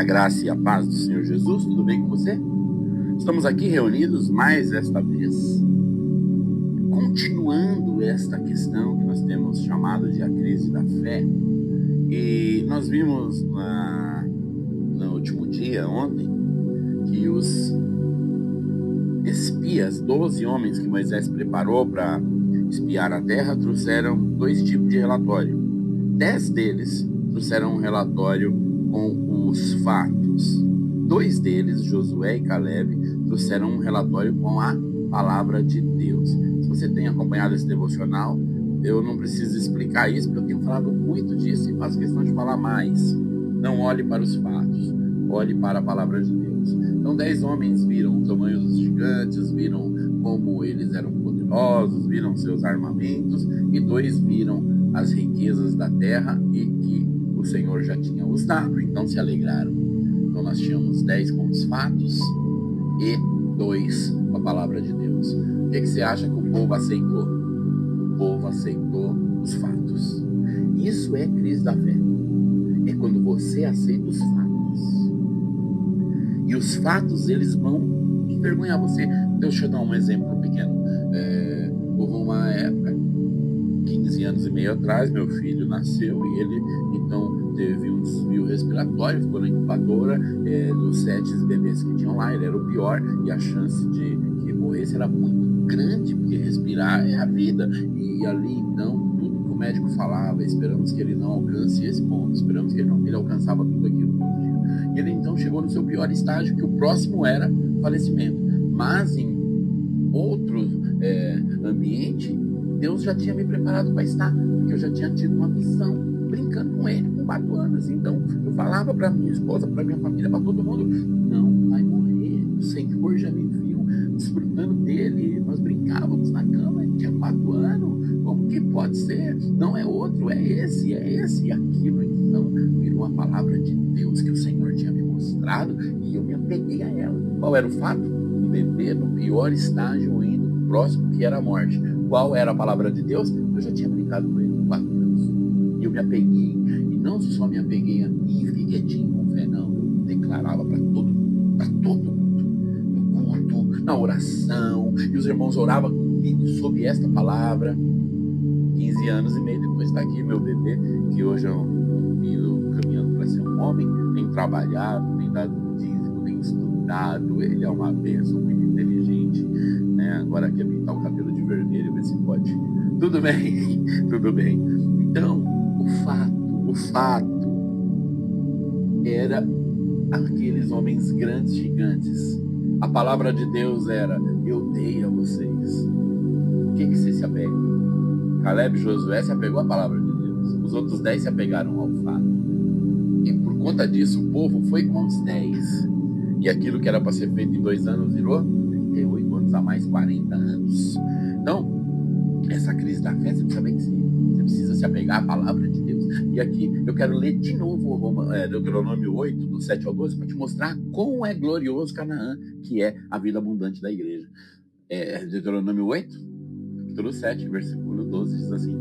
A graça e a paz do Senhor Jesus, tudo bem com você? Estamos aqui reunidos mais esta vez, continuando esta questão que nós temos chamado de a crise da fé. E nós vimos no último dia, ontem, que os espias, 12 homens que Moisés preparou para espiar a terra, trouxeram 2 tipos de relatório. 10 deles trouxeram um relatório com os fatos. 2 deles, Josué e Caleb, trouxeram um relatório com a palavra de Deus. Se você tem acompanhado esse devocional, eu não preciso explicar isso, porque eu tenho falado muito disso e faço questão de falar mais. Não olhe para os fatos, olhe para a palavra de Deus. Então 10 homens viram o tamanho dos gigantes, viram como eles eram poderosos, viram seus armamentos, e 2 viram as riquezas da terra e que o Senhor já tinha os dado, então se alegraram. Então nós tínhamos 10 com os fatos e 2 com a palavra de Deus. O que você acha que o povo aceitou? O povo aceitou os fatos. Isso é crise da fé. É quando você aceita os fatos. E os fatos, eles vão envergonhar você. Deixa eu dar um exemplo pequeno. Houve uma época, 15 anos e meio atrás, meu filho nasceu e ele então teve um desvio respiratório, ficou na incubadora. Dos 7 bebês que tinham lá, ele era o pior, e a chance de que morresse era muito grande, porque respirar é a vida. E ali então, tudo que o médico falava, esperamos que ele não alcance esse ponto, esperamos que ele alcançava tudo aquilo todo dia. E ele então chegou no seu pior estágio, que o próximo era falecimento. Mas em outro ambiente, Deus já tinha me preparado para estar, porque eu já tinha tido uma missão, brincando com ele com 4 anos. Então eu falava para minha esposa, para minha família, para todo mundo: não vai morrer, o Senhor já me viu desfrutando dele. Nós brincávamos na cama, ele tinha 4 anos, como que pode ser? Não é outro, é esse e aquilo. Então virou a palavra de Deus que o Senhor tinha me mostrado, e eu me apeguei a ela. Qual era o fato? Um bebê no pior estágio, indo pro próximo, que era a morte. Qual era a palavra de Deus? Eu já tinha brincado com ele 4 anos. E eu me apeguei. E não só me apeguei a mim, fiquei quietinho com fé, não. Eu declarava para todo mundo. No culto, na oração. E os irmãos oravam comigo sobre esta palavra. 15 anos e meio depois está aqui meu bebê, que hoje é um menino caminhando para ser um homem. Tem trabalhado, tem dado dízimo, tem estudado. Ele é uma bênção, muito inteligente, né? Agora quer pintar o cabelo de vermelho, ver se pode. Tudo bem, tudo bem. Então, o fato era aqueles homens grandes, gigantes. A palavra de Deus era: eu dei a vocês. O que você se apega? Caleb e Josué se apegou à palavra de Deus. Os outros 10 se apegaram ao fato. E por conta disso, o povo foi com os 10. E aquilo que era para ser feito em 2 anos virou 38 anos a mais, 40 anos. Então, essa crise da fé, você precisa saber que você precisa se apegar à palavra de Deus. E aqui eu quero ler de novo Deuteronômio 8, do 7 ao 12, para te mostrar como é glorioso Canaã, que é a vida abundante da igreja. Deuteronômio 8, capítulo 7, versículo 12, diz assim: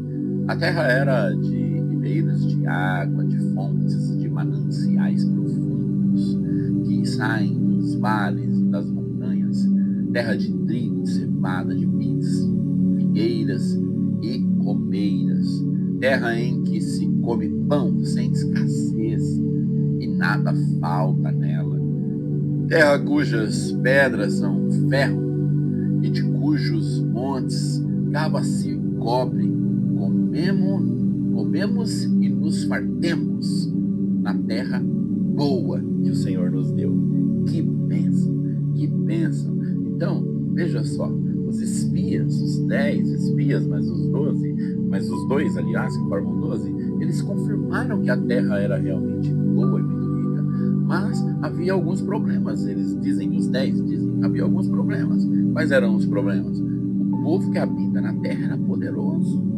a terra era de ribeiros de água, de fontes, de mananciais profundos, que saem dos vales e das montanhas, terra de trigo, de cevada, de bis, figueiras e romeiras, terra em que se come pão sem escassez e nada falta nela, terra cujas pedras são ferro e de cujos montes cava-se cobre. Comemos e nos fartemos na terra boa que o Senhor nos deu. Que bênção, que bênção. Então, veja só, os espias, os 10 espias, mas os 2, aliás, que formam 12, eles confirmaram que a terra era realmente boa e muito rica. Mas havia alguns problemas. Eles dizem, os 10 dizem, havia alguns problemas. Quais eram os problemas? O povo que habita na terra era poderoso.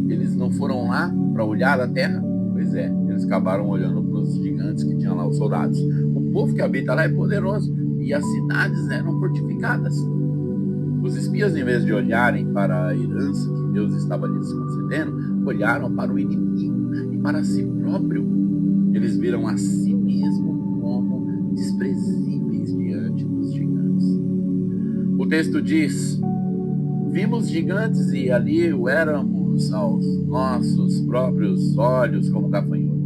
Eles não foram lá para olhar a terra? Pois é, eles acabaram olhando para os gigantes que tinham lá, os soldados. O povo que habita lá é poderoso e as cidades eram fortificadas. Os espias, em vez de olharem para a herança que Deus estava lhes concedendo, olharam para o inimigo e para si próprio. Eles viram a si mesmo como desprezíveis diante dos gigantes. O texto diz: vimos gigantes e ali o éramos aos nossos próprios olhos como gafanhotos.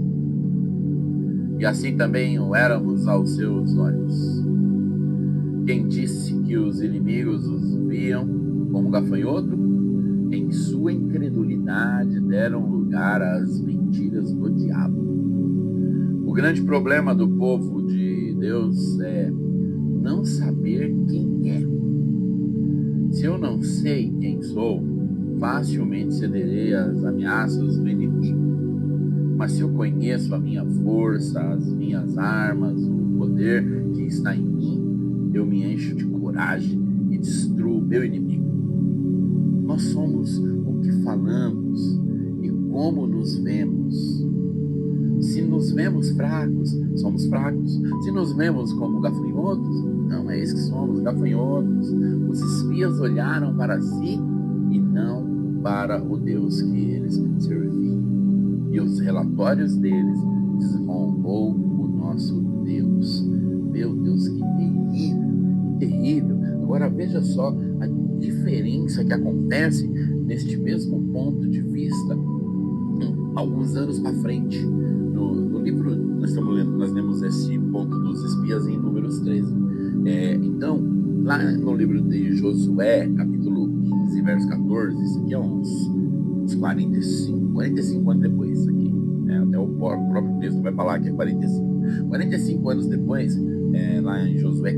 E assim também o éramos aos seus olhos. Quem disse que os inimigos os viam como gafanhoto? Em sua incredulidade deram lugar às mentiras do diabo. O grande problema do povo de Deus é não saber quem é. Se eu não sei quem sou, facilmente cederei às ameaças do inimigo. Mas se eu conheço a minha força, as minhas armas, o poder que está em mim, eu me encho de coragem e destruo o meu inimigo. Nós somos o que falamos e como nos vemos. Se nos vemos fracos, somos fracos. Se nos vemos como gafanhotos, não é isso que somos, gafanhotos. Os espias olharam para si e não para o Deus que eles serviam. E os relatórios deles desrombou o nosso Deus. Meu Deus, que terrível, terrível. Agora veja só a diferença que acontece neste mesmo ponto de vista alguns anos para frente. No livro, nós lemos esse ponto dos espias em Números 13. Então, lá no livro de Josué, capítulo 15, verso 14, isso aqui é uns 45 anos depois, isso aqui. Até o próprio texto vai falar que é 45. 45 anos depois, lá em Josué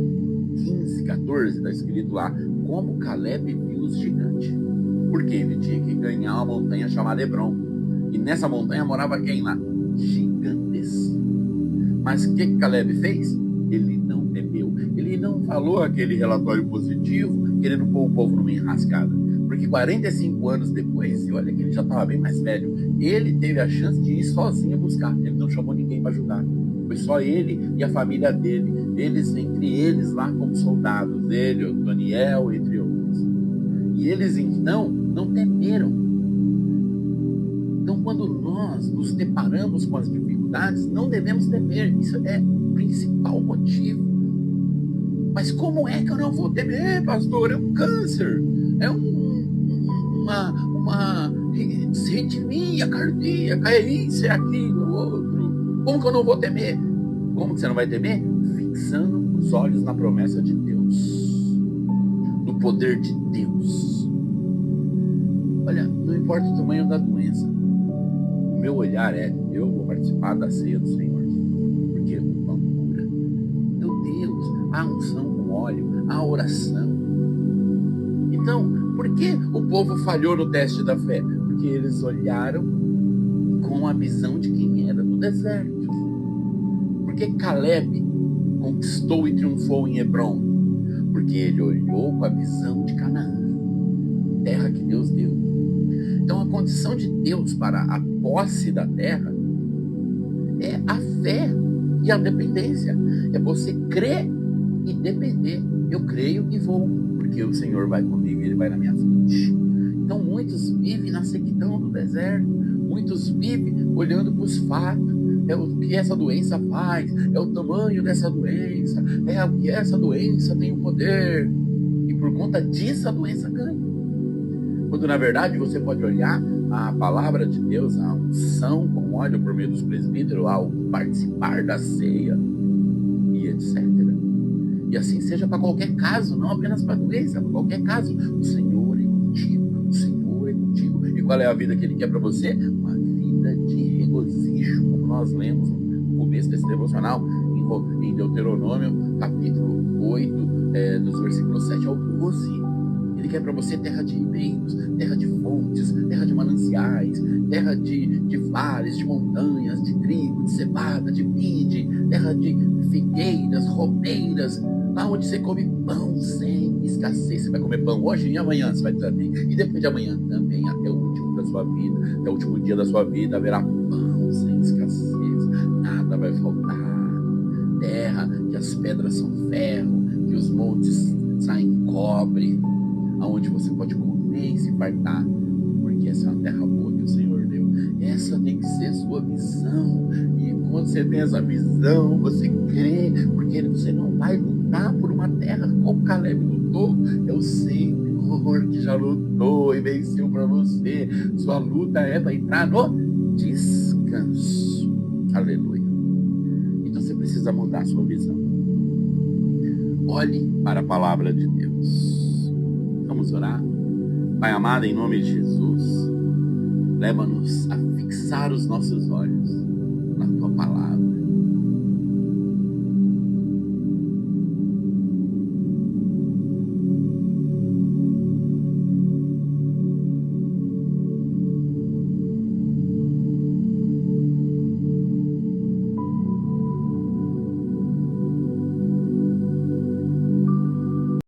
15, 14, está escrito lá, como Caleb viu os gigantes. Porque ele tinha que ganhar uma montanha chamada Hebron. E nessa montanha morava quem lá? Gigantes. Mas o que Caleb fez? Ele não temeu. Ele não falou aquele relatório positivo, querendo pôr o povo numa enrascada. Porque 45 anos depois, e olha que ele já estava bem mais velho, ele teve a chance de ir sozinho buscar. Ele não chamou ninguém para ajudar. Foi só ele e a família dele. Entre eles lá como soldados. Ele, Otoniel, entre outros. E eles então não temeram. Então, quando nós nos deparamos com as dificuldades, não devemos temer. Isso é o principal motivo. Mas como é que eu não vou temer, pastor? É um câncer. É uma arritmia cardíaca. É isso, é aquilo, outro. Como que eu não vou temer? Como que você não vai temer? Fixando os olhos na promessa de Deus. No poder de Deus. Olha, não importa o tamanho da doença. O meu olhar eu vou participar da ceia do Senhor, porque o pão cura. Meu Deus, a unção com óleo, a oração. Então, por que o povo falhou no teste da fé? Porque eles olharam com a visão de quem era no deserto. Porque Caleb conquistou e triunfou em Hebron? Porque ele olhou com a visão de Canaã, terra que Deus deu. Então a condição de Deus para a posse da terra é a fé e a dependência. É você crer e depender. Eu creio e vou, porque o Senhor vai comigo, Ele vai na minha frente. Então muitos vivem na sequidão do deserto. Muitos vivem olhando para os fatos. É o que essa doença faz, é o tamanho dessa doença, é o que essa doença tem o poder. E por conta disso a doença ganha. Quando na verdade você pode olhar a palavra de Deus, a unção com óleo por meio dos presbíteros, ao participar da ceia e etc. E assim seja para qualquer caso, não apenas para a doença, para qualquer caso. O Senhor é contigo, o Senhor é contigo. E qual é a vida que Ele quer para você? Uma vida de regozijo, como nós lemos no começo desse devocional, em Deuteronômio, capítulo 8, dos versículos 7 ao 12. Ele quer para você terra de ribeiros, terra de fontes, terra de mananciais, terra de vales, de montanhas, de trigo, de cevada, de vide, terra de figueiras, romeiras, lá onde você come pão sem escassez. Você vai comer pão hoje e amanhã você vai também. E depois de amanhã também, até o último da sua vida, até o último dia da sua vida, haverá pão sem escassez. Nada vai faltar. Terra que as pedras são ferro, que os montes saem cobre, aonde você pode comer e se fartar, porque essa é uma terra boa que o Senhor deu. Essa tem que ser sua visão. E quando você tem essa visão, você crê, porque você não vai lutar por uma terra como Caleb lutou. É o Senhor que já lutou e venceu para você. Sua luta é para entrar no descanso. Aleluia. Então você precisa mudar a sua visão. Olhe para a palavra de Deus. Vamos orar? Pai amado, em nome de Jesus, leva-nos a fixar os nossos olhos na tua palavra.